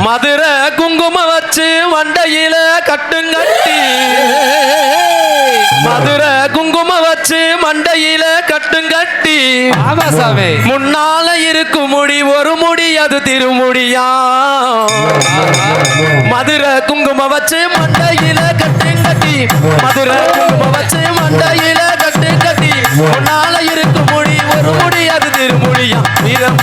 மதுரை குங்குமம் வச்சு மண்டையில கட்டுங்கட்டி மதுரை குங்குமம் வச்சு மண்டையில கட்டுங்கட்டி ஆமாசாமி முன்னால இருக்கும் முடி ஒரு முடி அது திருமுடியா மதுரை குங்குமம் வச்சு மண்டையில கட்டுங்கட்டி மதுரை குங்குமம் வச்சு மண்டையில கட்டுங்கட்டி முன்னால இருக்கும் முடி ஒரு முடி அது திருமுடியா வீரம்